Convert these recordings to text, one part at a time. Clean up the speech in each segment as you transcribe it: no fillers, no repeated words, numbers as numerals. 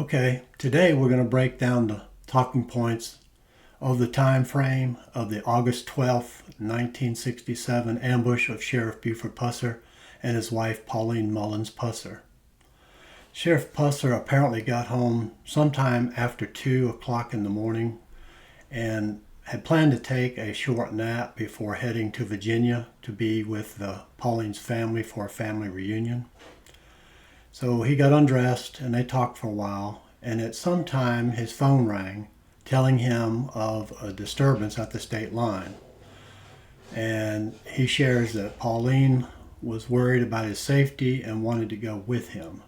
Okay, today we're going to break down the talking points of the time frame of the August 12th, 1967 ambush of Sheriff Buford Pusser and his wife Pauline Mullins Pusser. Sheriff Pusser apparently got home sometime after 2 o'clock in the morning and had planned to take a short nap before heading to Virginia to be with Pauline's family for a family reunion. So he got undressed and they talked for a while, and at some time his phone rang telling him of a disturbance at the state line. And he shares that Pauline was worried about his safety and wanted to go with him.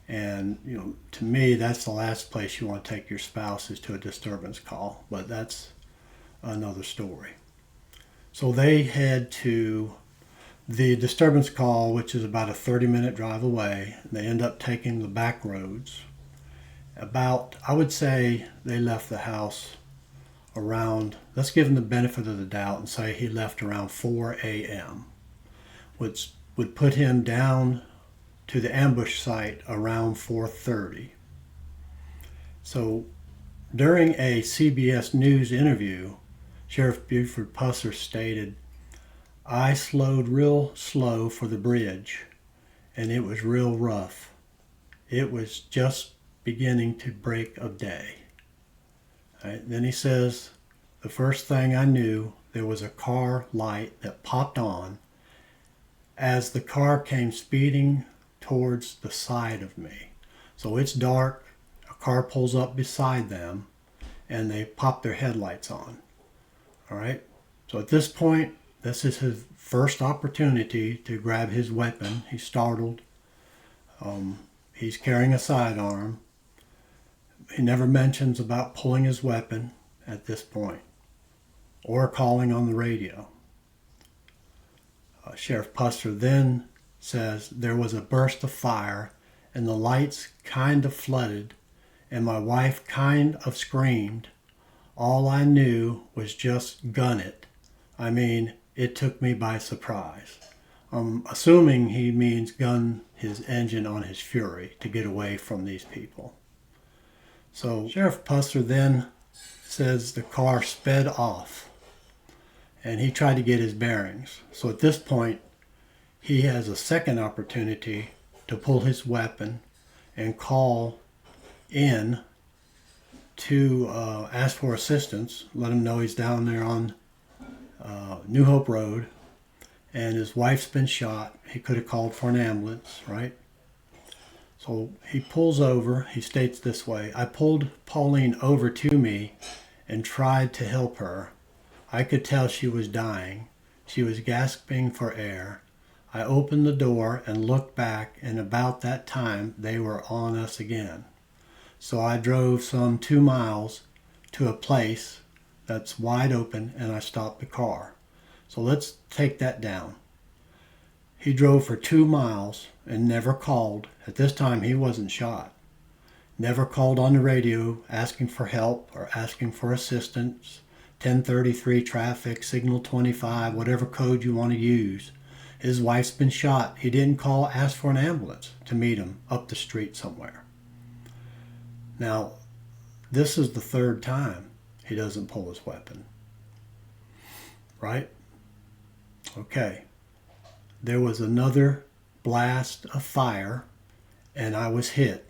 And, to me, that's the last place you want to take your spouse, is to a disturbance call, but that's another story. So they head to the disturbance call, which is about a 30-minute drive away. They end up taking the back roads. I would say they left the house around, let's give him the benefit of the doubt and say he left around 4 a.m., which would put him down to the ambush site around 4:30. So during a CBS News interview, Sheriff Buford Pusser stated, "I slowed real slow for the bridge, and it was real rough. It was just beginning to break of day." Right? Then he says, "The first thing I knew, there was a car light that popped on as the car came speeding towards the side of me." So it's dark, a car pulls up beside them, and they pop their headlights on. All right? So at this point, this is his first opportunity to grab his weapon. He's startled. He's carrying a sidearm. He never mentions about pulling his weapon at this point or calling on the radio. Sheriff Pusser then says there was a burst of fire and the lights kind of flooded and my wife kind of screamed. All I knew was just gun it. I mean, it took me by surprise. I'm assuming he means gun his engine on his fury to get away from these people. So Sheriff Pusser then says the car sped off and he tried to get his bearings. So at this point, he has a second opportunity to pull his weapon and call in to ask for assistance, let him know he's down there on New Hope Road and his wife's been shot. He could have called for an ambulance, right? So he pulls over. He states this way, "I pulled Pauline over to me and tried to help her. I could tell she was dying. She was gasping for air. I opened the door and looked back, and about that time they were on us again. So I drove some 2 miles to a place that's wide open and I stopped the car." So let's take that down. He drove for 2 miles and never called. At this time, he wasn't shot. Never called on the radio asking for help or asking for assistance. 1033 traffic, signal 25, whatever code you want to use. His wife's been shot. He didn't call, ask for an ambulance to meet him up the street somewhere. Now, this is the third time he doesn't pull his weapon. Right? Okay. There was another blast of fire and I was hit.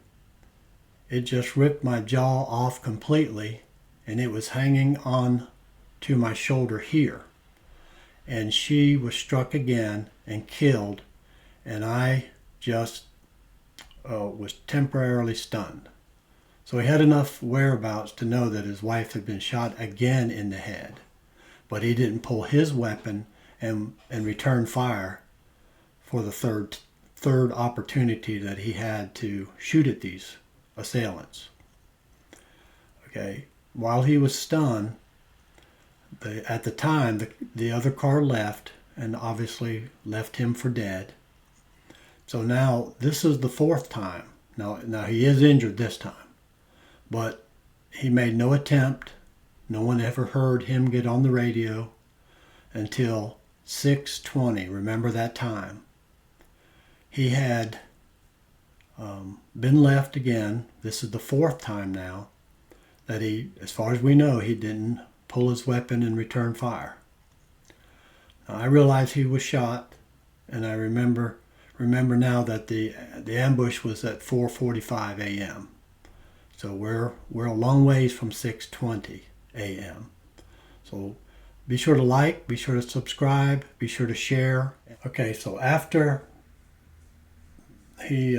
It just ripped my jaw off completely and it was hanging on to my shoulder here. And she was struck again and killed, and I just was temporarily stunned. So he had enough whereabouts to know that his wife had been shot again in the head, but he didn't pull his weapon and return fire for the third opportunity that he had to shoot at these assailants. Okay, while he was stunned, at the time the other car left and obviously left him for dead. So now this is the fourth time. Now he is injured this time, but he made no attempt. No one ever heard him get on the radio until 6:20. Remember that time. He had been left again. This is the fourth time now that he, as far as we know, he didn't pull his weapon and return fire. Now, I realize he was shot, and I remember now that the ambush was at 4:45 a.m. So we're a long ways from 6:20 a.m. So be sure to like, be sure to subscribe, be sure to share. Okay, so after he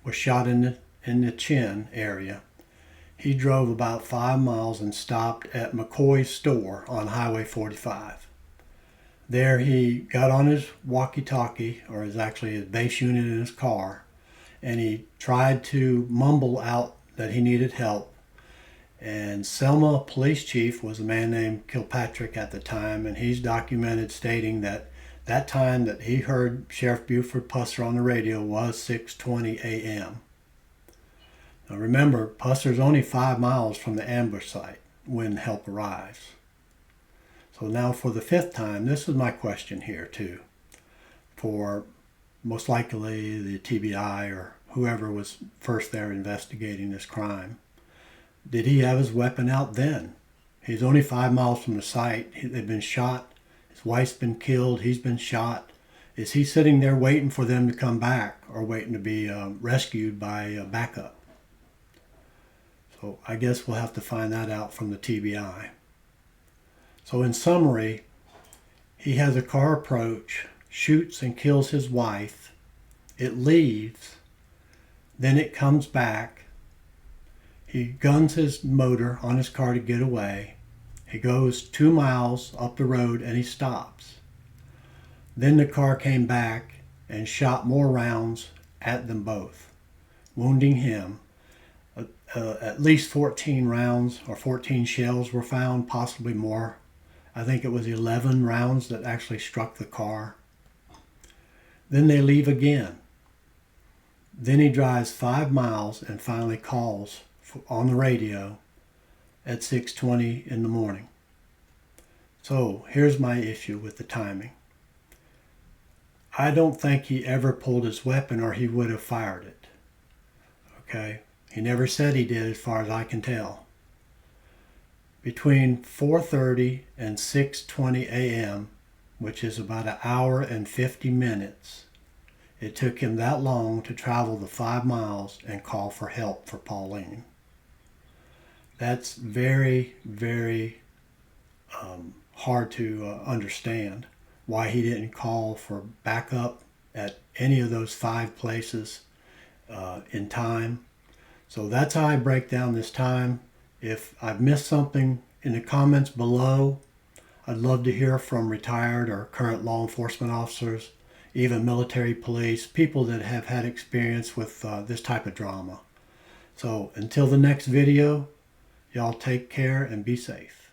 was shot in the chin area, he drove about 5 miles and stopped at McCoy's store on Highway 45. There he got on his walkie-talkie, or his base unit in his car, and he tried to mumble out that he needed help. And Selma police chief was a man named Kilpatrick at the time, and he's documented stating that time that he heard Sheriff Buford Pusser on the radio was 6:20 a.m. Now remember, Pusser's only 5 miles from the ambush site when help arrives. So now for the fifth time, this is my question here too, for most likely the TBI or whoever was first there investigating this crime. Did he have his weapon out then? He's only 5 miles from the site. They've been shot. His wife's been killed. He's been shot. Is he sitting there waiting for them to come back, or waiting to be rescued by backup? So I guess we'll have to find that out from the TBI. So in summary, he has a car approach, shoots and kills his wife. It leaves. Then it comes back. He guns his motor on his car to get away. He goes 2 miles up the road and he stops. Then the car came back and shot more rounds at them both, wounding him. At least 14 rounds or 14 shells were found, possibly more. I think it was 11 rounds that actually struck the car. Then they leave again. Then he drives 5 miles and finally calls on the radio at 6:20 in the morning. So here's my issue with the timing. I don't think he ever pulled his weapon, or he would have fired it. Okay? He never said he did, as far as I can tell. Between 4:30 and 6:20 a.m., which is about an hour and 50 minutes, it took him that long to travel the 5 miles and call for help for Pauline. That's very, very hard to understand why he didn't call for backup at any of those 5 places in time. So that's how I break down this time. If I've missed something in the comments below, I'd love to hear from retired or current law enforcement officers, even military police, people that have had experience with this type of drama. So until the next video, y'all take care and be safe.